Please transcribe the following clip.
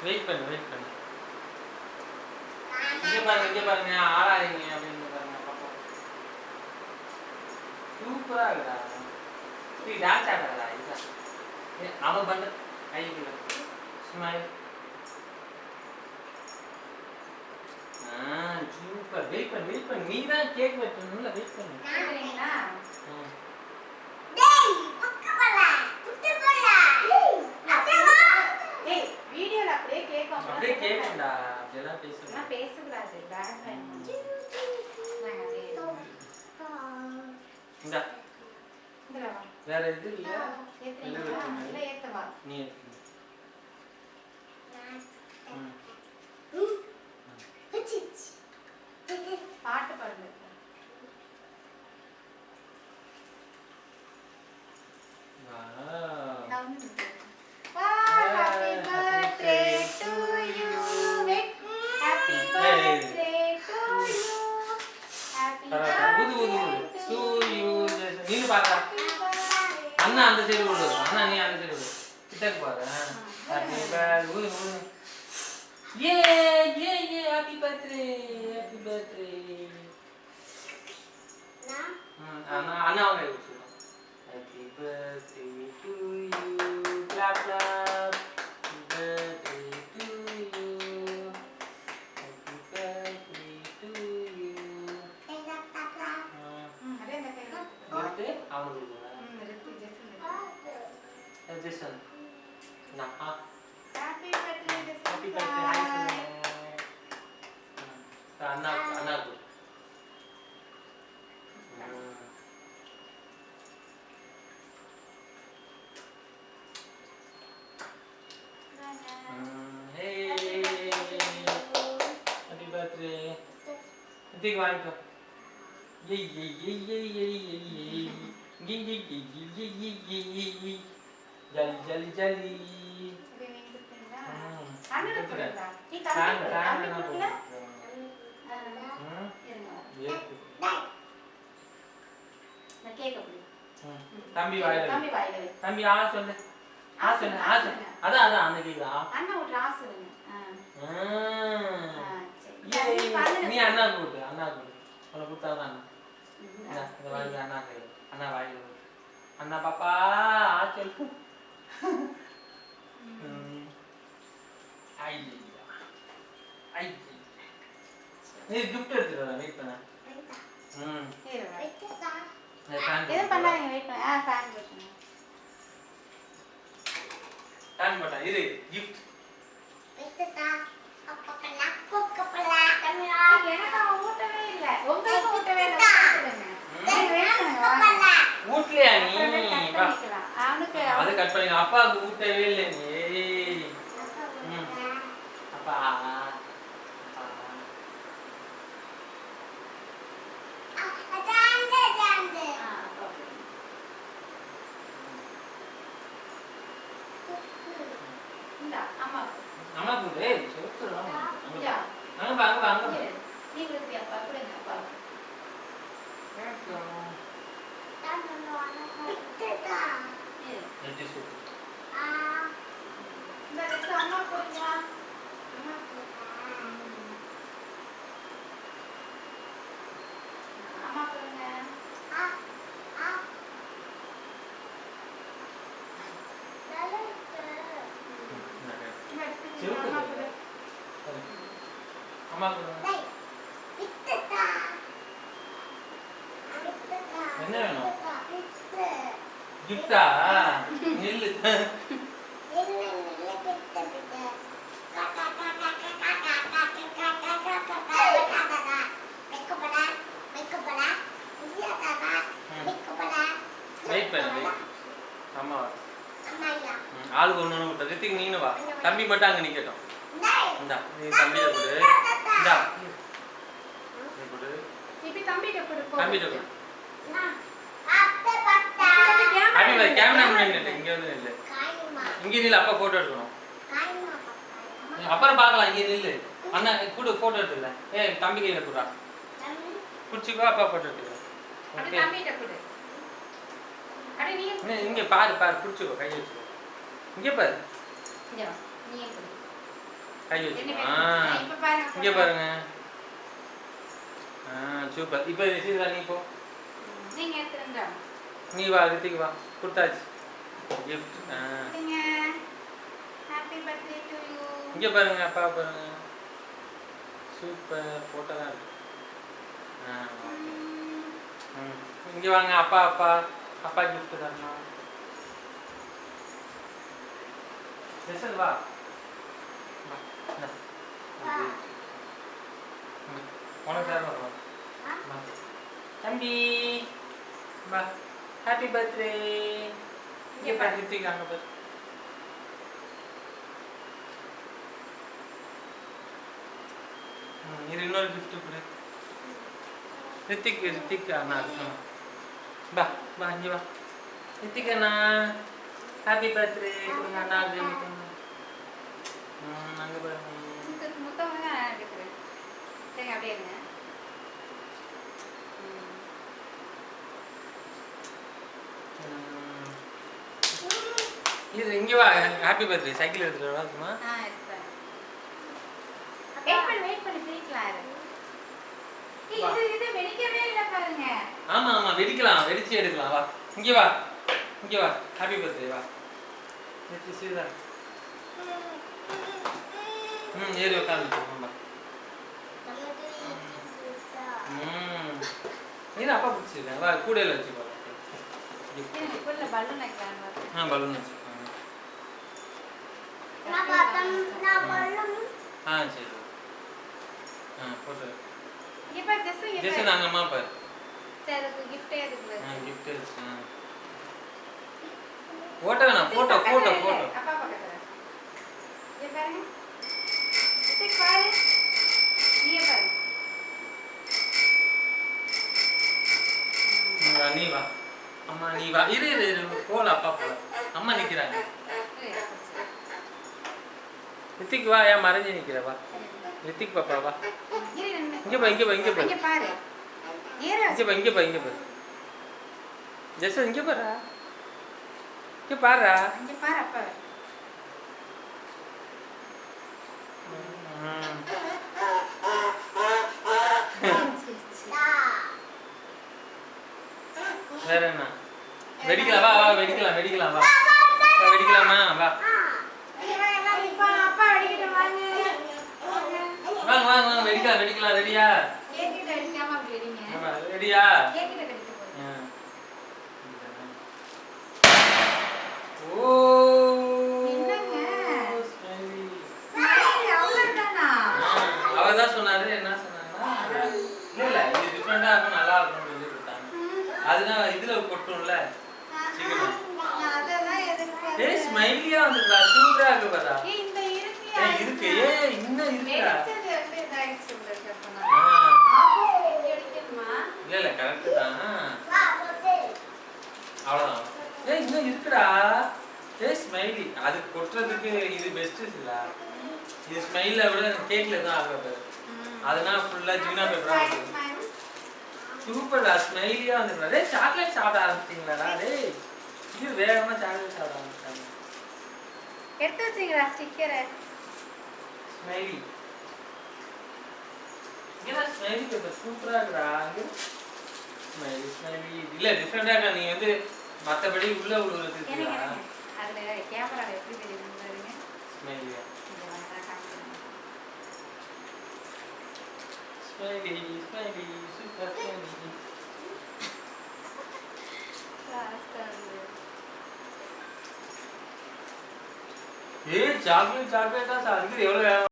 Wait பண்ணு இங்க பாருங்க ஆளாதீங்க அப்படின்னு பாருங்க பாப்போம். சூப்பரா இருக்குடா. நீ டான்ஸ் ஆடுறடா இதா. அவன் பண்ண கைக்குள்ள ஸ்மைல். சூப்பர். வெயிட் பண்ணு நீ தான் கேக் வெட்டணும்ல. வெயிட் பண்ணு. கேக்குறீங்களா? டேய் பக்கவல குட்டிபோல அடவா. ஏய் வீடியோல அப்படியே கேக்கும். அப்படியே கேக்குடா. அதெல்லாம் பேசுறேன். நான் பேசக்கூடாது. Bad line. இந்தா இந்தல வா. வேற எது இல்ல. ஏத்துறீங்களா? இல்ல ஏத்தவா. நீ ஏத்து. பாட்டு பாடுங்க. Happy birthday to you. Happy birthday to you. Happy birthday to you. நீனு பாரு. அண்ணா அந்த சைடு ஓடு. அண்ணா நீ அந்த சைடு ஓடு. கிட்டக்கு பாரு. Happy birthday. ஏ ஹேப்பி பர்த்டே. அண்ணா அவங்க சொல்லுங்க. Happy birthday to you. Clap clap. Happy birthday to you. Happy birthday to you. அதே அந்த கையில. எடுத்து அவனுக்கு ஜெசன் நான் Happy birthday Jessica. Happy birthday hi அண்ணா கு ஹே ஹேப்பி பர்த்டே இதுக்கு வாங்கிக்கோ ஜலி ஜலி இது நீங்க கொடுத்தீங்களா? ம். அண்ணனுக்கு கொடுத்தா. நீ ஃபேன் தம்பி ஃபேன் கொடுக்கல? ம் இருங்க. ஏத்து நான் கேக்க புடி. தம்பி வாயில தம்பி வாயில வை. தம்பி சொல்லு அதான் அந்த கேக்குதா அண்ணா ஒரு ராஸ் இருங்க. சரி நீ அண்ணா கூடு உன கொடுத்தாதான் அண்ணா இந்த வாயில அண்ணா கேளு அண்ணா வாயில அண்ணா பாப்பா சொல்லு ஐ நீ கிஃப்ட் எடுத்துட்டு வர வெயிட் பண்ண எதுவும் பண்ணாதீங்க வெயிட் பண்ணு. ஃபேன் போட்டுங்க. ஃபேன் போட்டா இது கிஃப்ட் எனக்கு அவன் ஊட்டவே இல்ல. உங்களுக்கு ஊட்டவே இல்ல. ஊட்லையா நீ அவனுக்கு அது கட் பண்ணி அப்பாவுக்கு ஊட்டவே இல்லை நீ அப்பா அம்மா கூடு சொல்லுறோம் அங்க வாங்க நீ கொடுப்பி அப்பா கொடுங்க அப்பா. இந்த ட்ரெஸ் அம்மா போடுங்க. அம்மா போடுங்க. அம்மா என்ன வேணும் கிஃப்டா நெல்லு வெயிட் பண்ணு ஆமா ஆளுக்கு ஒன்று மட்டும் ரித்திக் நீனு வா தம்பி மட்டும் அங்கே நிற்கட்டும் இந்தா நீ தம்பியை கொடு இந்தா நீ கொடு தம்பிகிட்ட கொடு. அப்படி கேமரா முன்னாடி நில்லு இங்கே வந்து நில்லு இங்கே நில்லு அப்பா ஃபோட்டோ எடுக்கணும் அப்புறம் பார்க்கலாம் இங்கே நில்லு அண்ணா கொடு ஃபோட்டோ எடுத்துக்கல தம்பி கையில் கொடுறா பிடிச்சிக்கோ அப்பா ஃபோட்டோ எடுத்துக்கலாம் ஓகே இங்கே பாரு பிடிச்சிக்கோ கையை வச்சுக்கோ இங்கே பாரு கை வச்சு இங்க பாருங்க. சூப்பர். இப்போ சீதா நீ போ. நீங்க எடுத்துருங்க. நீ வா ரித்திக் வா. கொடுத்தாச்சு gift. நீங்க ஹேப்பி பர்த்டே டு யூ. இங்க பாருங்க அப்பா பாருங்க. சூப்பர் போட்டோ தான் இருக்கு. ஓகே. இங்க வாங்க அப்பா அப்பா அப்பா gift தரணும். ஜெசன் வா. உனக்கு தரணும் வா. தம்பி வா. Happy birthday. இங்க பாரு ரித்திக் அங்க பாரு. இது இன்னொரு gift கொடு. ரித்திக் அண்ணா. வா வா இங்க வா. ரித்திக் அண்ணா ஹாப்பி பர்த்டே கொடுங்க அண்ணா ஜெமிக்கு. அங்க பாருங்க. முத்தம் தான் எடுக்கிறேன். சரி அப்படியே இருங்க. இது இங்க வா ஹாப்பி பர்த்டே சைக்கிள் எடுத்துட்டு வா சும்மா. எடுத்துறேன். வெயிட் பண்ணி பிரிக்கலாம் இரு. இது வெடிக்கவே இல்ல பாருங்க. ஆமா வெடிக்கலாம் வெடிச்சு எடுக்கலாம் வா. இங்க வா ஹாப்பி பர்த்டே வா. நெத்தி சீதா. ஏறி உட்கார்ந்து போமா. இது அப்பா பிடிச்சிருக்கேன் வா கூடையில வச்சு பா. இதுக்குள்ள பலூன் வைக்கலாம். பலூன் வச்சு. நான் பலூன். சரி. போட்டு. இங்க பாரு ஜெஸ் நாங்க அம்மா பாரு. சரி அதுக்கு gift எதுக்கு? gift இருக்கு. போட்டோ போட்டோ அப்பா பக்கத்துல. இங்க பாருங்க. இது பாரு. நீ பாரு. நீ வா. அம்மா நீ வா. இரு போல அப்பா போல. அம்மா நிக்கிறாங்க. ரித்திக் வா ஏன் மறைஞ்சு நிக்கிற வா. ரித்திக் பாப்பா வா. இங்க பாரு. இங்க பாரு. ஏறு. இங்க பாரு. ஜெஸ் இங்க பாரு. இங்க பாரு. இங்க பாரு அப்பா. வேற என்ன? வெடிக்கலாம் வா வெடிக்கலாம் வா. வெடிக்கலாமா வா. அப்பா வெடிக்கிட்டு வாங்க வெடிக்கலாம் ரெடியா? கேக்கிட்ட வெடிக்காம அப்படி வெடிங்க. ரெடியா? கேக்கிட்ட வெடிக்க போறீங்க. ஓ என்னங்க? ஸ்மைலி அவ்வளவுதானா? அவதான் சொன்னாரு. என்ன சொன்னாங்கன்னா இல்ல இது டிஃபரெண்டா இருக்கும் நல்லா இருக்கும்னு சொல்லி கொடுத்தாங்க. அதுதான் இதுல கொட்டும்ல சீக்கிரம். அதெல்லாம் எதுக்கு? ஸ்மைலியா வந்துடா. சூப்பரா இருக்கு பாரா. இந்த இருக்குயா? இருக்கு. இன்னும் இருக்குடா. வெடிச்சது வந்து இதாயிடுச்சு உங்களுக்கு அப்பனா. ஆப்போசிட் இங்க வெடிக்கணுமா? இல்ல கரெக்ட் தான். அவ்வளவுதான். இன்னும் இருக்குடா. ஸ்மைலி அது கொட்டுறதுக்கு இது பெஸ்ட் இல்ல. இது ஸ்மைல விட கேக்ல தான் ஆகுது. அதனா ஃபுல்லா ஜீனா பேப்பரா இருக்கு. சூப்பர்டா. ஸ்மைலியா வந்துடா. சாக்லேட் சாப்பிட ஆரம்பிச்சீங்களாடா? இது வேகமா சாக்லேட் சாப்பிட ஆரம்பிச்சாங்க. எடுத்து வச்சீங்களா ஸ்டிக்கரை? ஸ்மைலி. இங்க ஸ்மைலி பேப்பர் சூப்பரா இருக்குடா. ஸ்மைலி இல்ல டிஃபரெண்டா இருக்கா. நீ வந்து மத்தபடி உள்ள உழுவுறதுக்கு இருக்குடா. அதுல கேமரால எப்படி தெரியுது பாருங்க. ஸ்மைலியா. இங்க வாங்க காமிக்கிறேன். Smiley super smiley. சாக்லேட்டா சார். இது எவ்வளவு